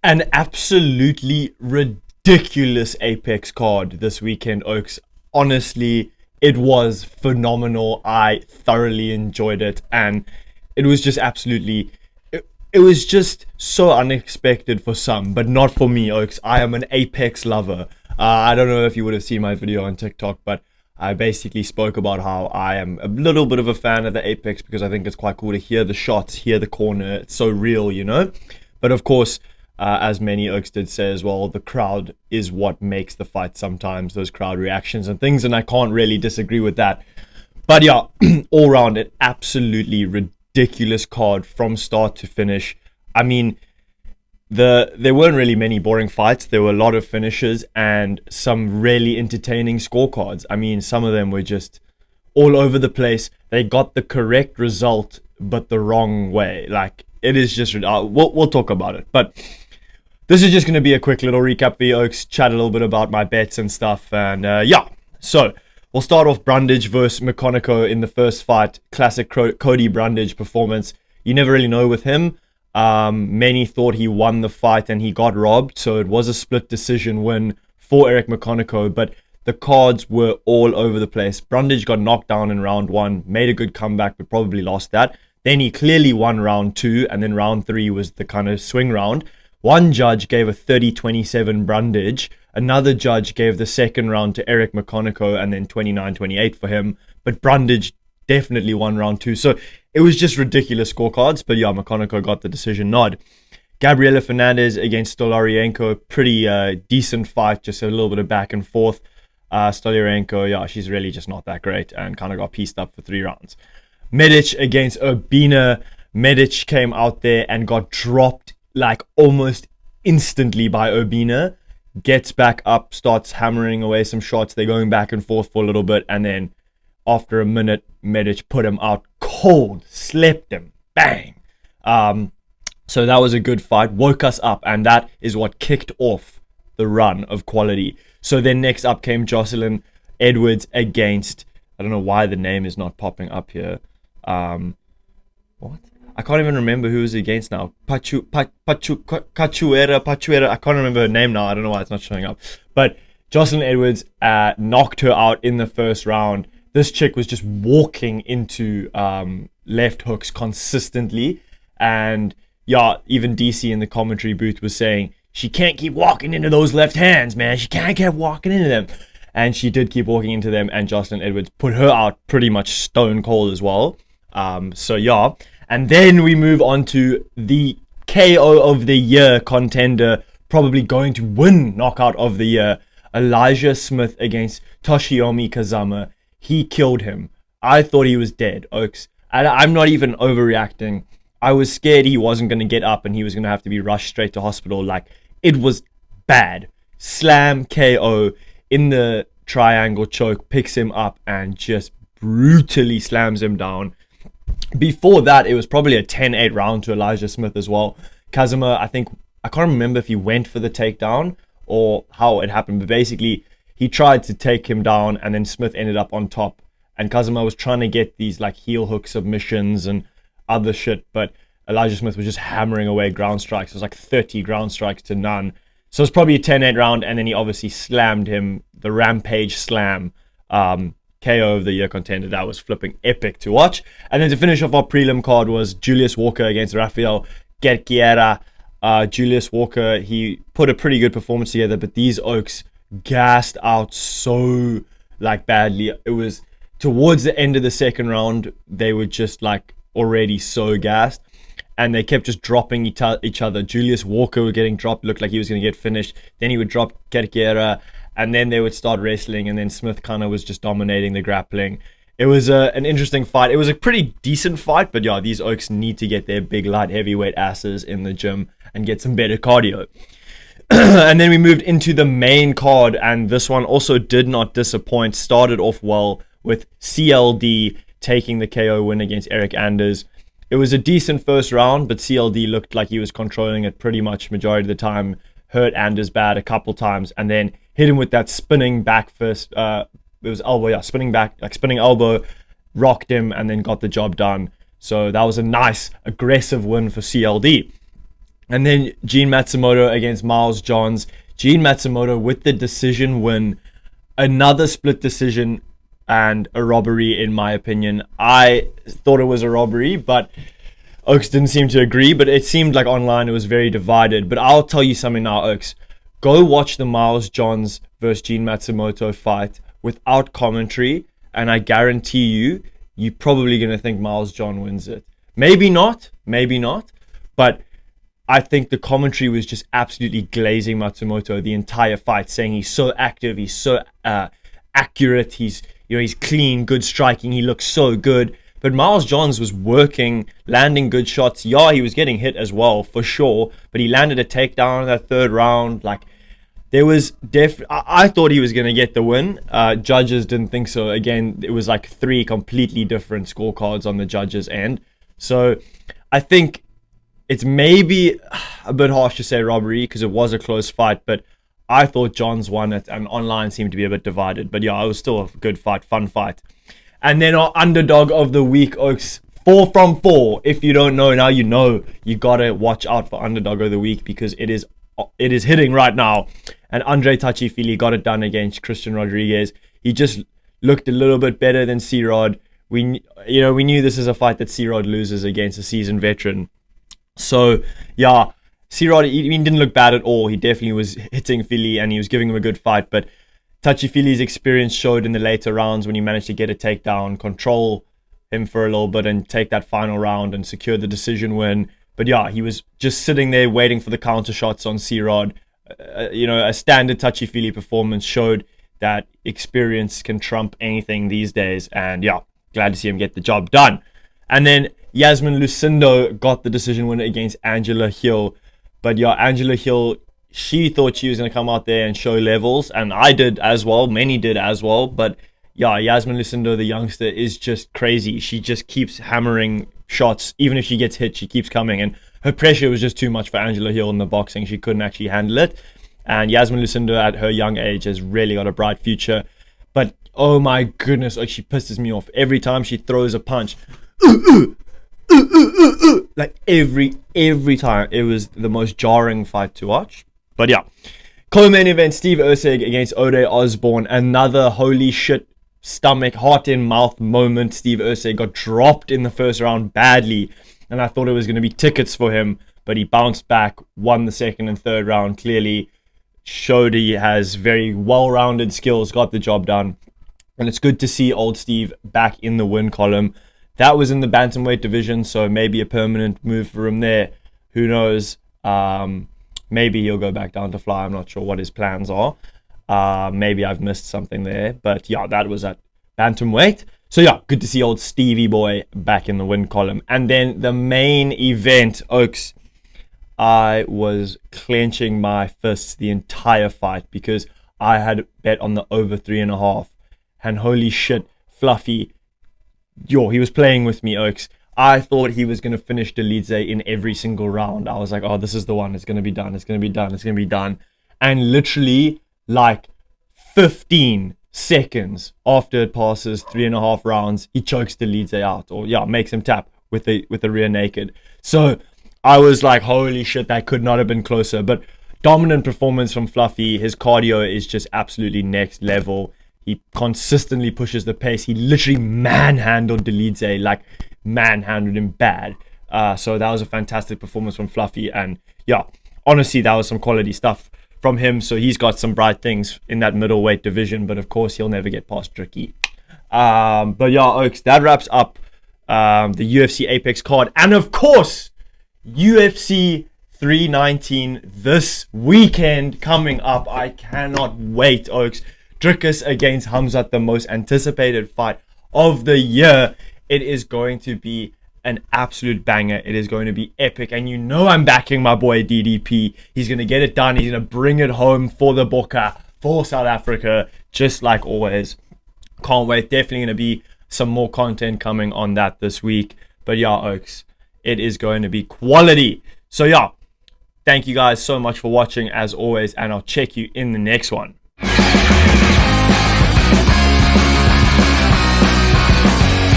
An absolutely ridiculous Apex card this weekend, Oaks. Honestly, it was phenomenal. I thoroughly enjoyed it, and it was just absolutely. It was just so unexpected for some, but not for me, Oaks. I am an Apex lover. I don't know if you would have seen my video on TikTok, but I basically spoke about how I am a little bit of a fan of the Apex because I think it's quite cool to hear the shots, hear the corner. It's so real, you know? But of course, as many Oaks did say as well, the crowd is what makes the fight sometimes, those crowd reactions and things, and I can't really disagree with that. But yeah, all round, an absolutely ridiculous card from start to finish. I mean, there weren't really many boring fights. There were a lot of finishes and some really entertaining scorecards. I mean, some of them were just all over the place. They got the correct result, but the wrong way. Like, it is just, we'll talk about it. But this is just going to be a quick little recap for you, Oaks, chat a little bit about my bets and stuff. And yeah, so we'll start off Brundage versus McConaughey in the first fight. Classic Cody Brundage performance. You never really know with him. Many thought he won the fight and he got robbed. So it was a split decision win for Eric McConaughey. But the cards were all over the place. Brundage got knocked down in round 1, made a good comeback, but probably lost that. Then he clearly won round 2, and then round 3 was the kind of swing round. One judge gave a 30-27 Brundage. Another judge gave the second round to Eric McConaughey and then 29-28 for him. But Brundage definitely won round 2. So it was just ridiculous scorecards. But yeah, McConaughey got the decision nod. Gabriela Fernandez against Stolarienko. Pretty decent fight. Just a little bit of back and forth. Stolarienko, yeah, she's really just not that great and kind of got pieced up for 3 rounds. Medic against Urbina. Medic came out there and got dropped like almost instantly by Urbina. Gets back up, starts hammering away some shots. They're going back and forth for a little bit, and then after a minute, Medic put him out cold, slept him, bang. So that was a good fight, woke us up, and that is what kicked off the run of quality. So then next up came Jocelyn Edwards against, I don't know why the name is not popping up here. What? I can't even remember who it was against now. Cachuera. I can't remember her name now. I don't know why it's not showing up. But Jocelyn Edwards knocked her out in the first round. This chick was just walking into left hooks consistently. And yeah, even DC in the commentary booth was saying, she can't keep walking into those left hands, man. She can't keep walking into them. And she did keep walking into them. And Jocelyn Edwards put her out pretty much stone cold as well. So yeah. And then we move on to the KO of the year contender, probably going to win knockout of the year. Elijah Smith against Toshiomi Kazama. He killed him. I thought he was dead, Oaks. And I'm not even overreacting. I was scared he wasn't going to get up and he was going to have to be rushed straight to hospital. Like, it was bad. Slam KO in the triangle choke, picks him up and just brutally slams him down. Before that, it was probably a 10-8 round to Elijah Smith as well. Kazama, I can't remember if he went for the takedown or how it happened, but basically he tried to take him down and then Smith ended up on top. And Kazama was trying to get these like heel hook submissions and other shit, but Elijah Smith was just hammering away ground strikes. It was like 30 ground strikes to none. So it's probably a 10-8 round, and then he obviously slammed him, the Rampage Slam. KO of the year contender. That was flipping epic to watch. And then to finish off our prelim card was Julius Walker against Rafael Guerquera. Julius Walker, he put a pretty good performance together, but these Oaks gassed out so like badly. It was towards the end of the second round, they were just like already so gassed, and they kept just dropping each other. Julius Walker was getting dropped, looked like he was going to get finished. Then he would drop Guerquera, and then they would start wrestling, and then Smith kind of was just dominating the grappling. It was an interesting fight. It was a pretty decent fight, but yeah, these Oaks need to get their big light heavyweight asses in the gym and get some better cardio. And then we moved into the main card, and this one also did not disappoint. Started off well with CLD taking the KO win against Eric Anders. It was a decent first round, but CLD looked like he was controlling it pretty much majority of the time. Hurt Anders bad a couple times, and then hit him with that spinning back fist. It was elbow, yeah, spinning back, like spinning elbow, rocked him, and then got the job done. So that was a nice, aggressive win for CLD. And then Gene Matsumoto against Miles Johns. Gene Matsumoto with the decision win. Another split decision and a robbery, in my opinion. I thought it was a robbery, but Oaks didn't seem to agree. But it seemed like online it was very divided. But I'll tell you something now, Oaks. Go watch the Miles Johns versus Gene Matsumoto fight without commentary, and I guarantee you're probably going to think Miles John wins it. Maybe not, but I think the commentary was just absolutely glazing Matsumoto the entire fight, saying he's so active, he's so accurate, he's clean, good striking, he looks so good. But Miles Johns was working, landing good shots. Yeah, he was getting hit as well, for sure, but he landed a takedown in that third round. Like, there was I thought he was going to get the win. Judges didn't think so. Again, it was like 3 completely different scorecards on the judges' end. So I think it's maybe a bit harsh to say robbery because it was a close fight, but I thought Johns won it, and online seemed to be a bit divided. But yeah, it was still a good fight, fun fight. And then our underdog of the week, Oaks, 4 from 4. If you don't know, now you know. You got to watch out for underdog of the week because it is hitting right now. And Andre Tachifili got it done against Christian Rodriguez. He just looked a little bit better than C-Rod. We knew this is a fight that C-Rod loses against a seasoned veteran. So, yeah, C-Rod, he didn't look bad at all. He definitely was hitting Philly and he was giving him a good fight. But Tachifili's experience showed in the later rounds when he managed to get a takedown, control him for a little bit and take that final round and secure the decision win. But yeah, he was just sitting there waiting for the counter shots on C-Rod. A standard Tachifili performance showed that experience can trump anything these days. And yeah, glad to see him get the job done. And then Yasmin Lucindo got the decision winner against Angela Hill. But yeah, Angela Hill, she thought she was going to come out there and show levels. And I did as well. Many did as well. But yeah, Yasmin Lucindo, the youngster, is just crazy. She just keeps hammering shots. Even if she gets hit, she keeps coming. And her pressure was just too much for Angela Hill in the boxing. She couldn't actually handle it. And Yasmin Lucindo at her young age has really got a bright future. But oh my goodness, like, she pisses me off. Every time she throws a punch, like every time. It was the most jarring fight to watch. But yeah, co-main event, Steve Erceg against Ode Osborne. Another holy shit stomach, heart in mouth moment. Steve Erceg got dropped in the first round badly, and I thought it was going to be tickets for him, but he bounced back, won the second and third round, clearly showed he has very well-rounded skills, got the job done. And it's good to see old Steve back in the win column. That was in the bantamweight division, so maybe a permanent move for him there. Who knows? Maybe he'll go back down to fly. I'm not sure what his plans are. Maybe I've missed something there. But yeah, that was at bantamweight. So yeah, good to see old Stevie boy back in the win column. And then the main event, Oaks. I was clenching my fists the entire fight because I had bet on the over 3.5. And holy shit, Fluffy, he was playing with me, Oaks. I thought he was going to finish Delidze in every single round. I was like, oh, this is the one. It's going to be done. It's going to be done. It's going to be done. And literally, like 15 seconds after it passes 3.5 rounds, he chokes Delidze out. Or, yeah, makes him tap with the rear naked. So I was like, holy shit, that could not have been closer. But dominant performance from Fluffy. His cardio is just absolutely next level. He consistently pushes the pace. He literally manhandled Delidze, like manhandled him bad. So that was a fantastic performance from Fluffy. And yeah, honestly, that was some quality stuff from him. So he's got some bright things in that middleweight division. But of course, he'll never get past Tricky. But yeah, Oaks, that wraps up the UFC Apex card. And of course, UFC 319 this weekend coming up. I cannot wait, Oaks. Dricus against Howzit, the most anticipated fight of the year. It is going to be an absolute banger. It is going to be epic. And you know I'm backing my boy DDP. He's going to get it done. He's going to bring it home for the Boca, for South Africa, just like always. Can't wait. Definitely going to be some more content coming on that this week. But yeah, Oaks, it is going to be quality. So yeah, thank you guys so much for watching as always. And I'll check you in the next one.